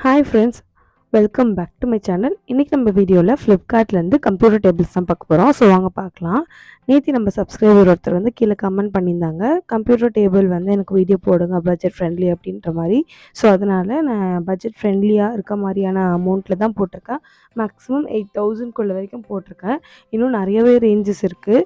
Hi friends, welcome back to my channel. இன்றைக்கி நம்ம வீடியோவில் ஃப்ளிப்கார்ட்லேருந்து கம்ப்யூட்டர் டேபிள்ஸ் தான் பார்க்க போகிறோம். ஸோ வாங்க பார்க்கலாம். நேற்று நம்ம சப்ஸ்கிரைபர் ஒருத்தர் வந்து கீழே கமெண்ட் பண்ணியிருந்தாங்க, கம்ப்யூட்டர் டேபிள் வந்து எனக்கு வீடியோ போடுங்க பட்ஜெட் ஃப்ரெண்ட்லி அப்படின்ற மாதிரி. ஸோ அதனால் நான் பட்ஜெட் ஃப்ரெண்ட்லியாக இருக்க மாதிரியான அமௌண்ட்டில் தான் போட்டிருக்கேன். மேக்ஸிமம் 8000 வரைக்கும் போட்டிருக்கேன். இன்னும் நிறையவே ரேஞ்சஸ் இருக்குது.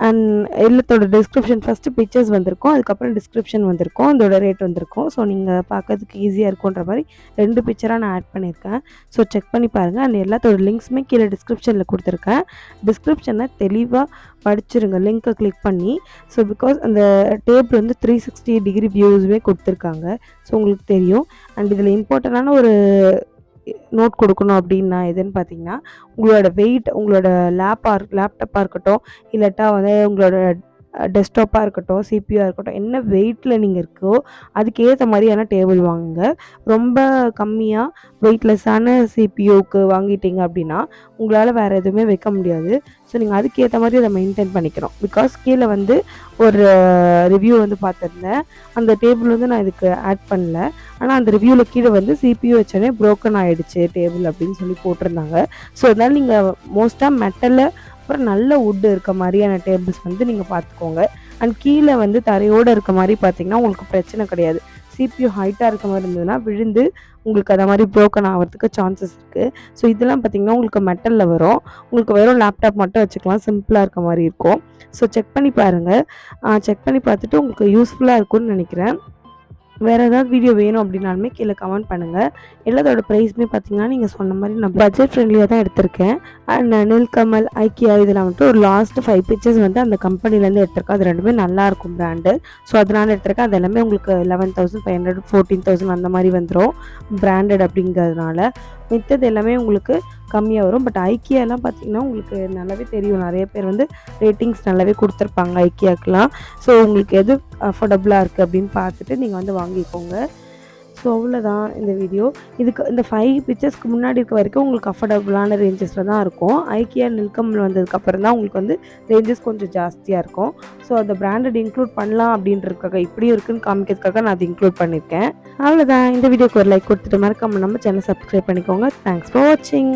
அண்ட் எல்லாத்தோட டிஸ்கிரிப்ஷன் ஃபஸ்ட்டு பிக்சர்ஸ் வந்திருக்கும், அதுக்கப்புறம் டிஸ்கிரிப்ஷன் வந்திருக்கும், அதோட ரேட் வந்திருக்கும். ஸோ நீங்கள் பார்க்கறதுக்கு ஈஸியாக இருக்குன்ற மாதிரி 2 பிக்சராக நான் ஆட் பண்ணியிருக்கேன். ஸோ செக் பண்ணி பாருங்கள். அண்ட் எல்லாத்தோட லிங்க்ஸுமே கீழே டிஸ்கிரிப்ஷனில் கொடுத்துருக்கேன். டிஸ்கிரிப்ஷனை தெளிவாக படிச்சிருங்க, லிங்க்கை கிளிக் பண்ணி. ஸோ பிகாஸ் அந்த டேபிள் வந்து 360 டிகிரி வியூஸுமே கொடுத்துருக்காங்க. ஸோ உங்களுக்கு தெரியும். அண்ட் இதில் இம்பார்ட்டண்டான ஒரு நோட் கொடுக்கணும் அப்படின்னா எதுன்னு பார்த்தீங்கன்னா, உங்களோட வெயிட், உங்களோட லேப்டாப்பாக இருக்கட்டும், இல்லாட்டா வந்து உங்களோட டெஸ்க்டாப்பாக இருக்கட்டும், சிபியூவாக இருக்கட்டும், என்ன வெயிட்டில் நீங்கள் இருக்கோ அதுக்கேற்ற மாதிரியான டேபிள் வாங்குங்க. ரொம்ப கம்மியாக வெயிட்லெஸ்ஸான சிபியூக்கு வாங்கிட்டீங்க அப்படின்னா உங்களால் வேறு எதுவுமே வைக்க முடியாது. ஸோ நீங்கள் அதுக்கேற்ற மாதிரி அதை மெயின்டைன் பண்ணிக்கணும். பிகாஸ் கீழே வந்து ஒரு ரிவ்யூ வந்து பார்த்துருந்தேன். அந்த டேபிள் வந்து நான் இதுக்கு ஆட் பண்ணல. ஆனால் அந்த ரிவ்யூவில் கீழே வந்து சிபியூ வச்சோடனே ப்ரோக்கன் ஆகிடுச்சு டேபிள் அப்படின்னு சொல்லி போட்டிருந்தாங்க. ஸோ அதனால் நீங்கள் மோஸ்ட்டாக மெட்டலில் அப்புறம் நல்ல வுட்டு இருக்க மாதிரியான டேபிள்ஸ் வந்து நீங்கள் பார்த்துக்கோங்க. அண்ட் கீழே வந்து தரையோடு இருக்க மாதிரி பார்த்தீங்கன்னா உங்களுக்கு பிரச்சனை கிடையாது. சிபியூ ஹைட்டாக இருக்க மாதிரி இருந்ததுன்னா விழுந்து உங்களுக்கு அதை மாதிரி ப்ரோக்கன் ஆகிறதுக்கு சான்சஸ் இருக்குது. ஸோ இதெல்லாம் பார்த்திங்கன்னா உங்களுக்கு மெட்டலில் வரும். உங்களுக்கு வெறும் லேப்டாப் மட்டும் வச்சுக்கலாம், சிம்பிளாக இருக்க மாதிரி இருக்கும். ஸோ செக் பண்ணி பாருங்கள். செக் பண்ணி பார்த்துட்டு உங்களுக்கு யூஸ்ஃபுல்லாக இருக்கும்னு நினைக்கிறேன். வேறு ஏதாவது வீடியோ வேணும் அப்படின்னாலுமே கீழே கமெண்ட் பண்ணுங்கள். எல்லாத்தோட ப்ரைஸுமே பார்த்தீங்கன்னா நீங்கள் சொன்ன மாதிரி நான் பட்ஜெட் ஃப்ரெண்ட்லியாக தான் எடுத்திருக்கேன். அண்ட் நில்கமல், ஐக்கியா இதெல்லாம் வந்துட்டு ஒரு லாஸ்ட் 5 பிக்சர்ஸ் வந்து அந்த கம்பெனிலேருந்து எடுத்திருக்கேன். அது ரெண்டுமே நல்லாயிருக்கும் பிராண்டு. ஸோ அதனால் எடுத்திருக்கேன். அது எல்லாமே உங்களுக்கு 11,500 14,000 அந்த மாதிரி வந்துடும் பிராண்டட் அப்படிங்கிறதுனால. மித்தது எல்லாமே உங்களுக்கு கம்மியாக வரும். பட் ஐக்கியாலாம் பார்த்திங்கன்னா உங்களுக்கு நல்லாவே தெரியும், நிறைய பேர் வந்து ரேட்டிங்ஸ் நல்லாவே கொடுத்துருப்பாங்க ஐக்கியாக்கெலாம். ஸோ உங்களுக்கு எது அஃபோர்டபுளாக இருக்குது அப்படின்னு பார்த்துட்டு நீங்கள் வந்து வாங்கிக்கோங்க. ஸோ அவ்வளோதான் இந்த வீடியோ. இதுக்கு இந்த 5 பிக்சர்ஸ்க்கு முன்னாடி இருக்க வரைக்கும் உங்களுக்கு அஃபோர்டபுளான ரேஞ்சஸில் தான் இருக்கும். ஐக்கியா, நில்கமல் வந்ததுக்கப்புறம் தான் உங்களுக்கு வந்து ரேஞ்சஸ் கொஞ்சம் ஜாஸ்தியாக இருக்கும். ஸோ அந்த பிராண்டட் இன்க்ளூட் பண்ணலாம் அப்படின்றதுக்காக, இப்படியும் இருக்குன்னு காமிக்கிறதுக்காக நான் அதை இன்க்ளூட் பண்ணியிருக்கேன். அவ்வளோதான். இந்த வீடியோக்கு ஒரு லைக் கொடுத்துட்டு மறக்காம நம்ம சேனல் சப்ஸ்கிரைப் பண்ணிக்கோங்க. தேங்க்ஸ் ஃபார் வாட்சிங்.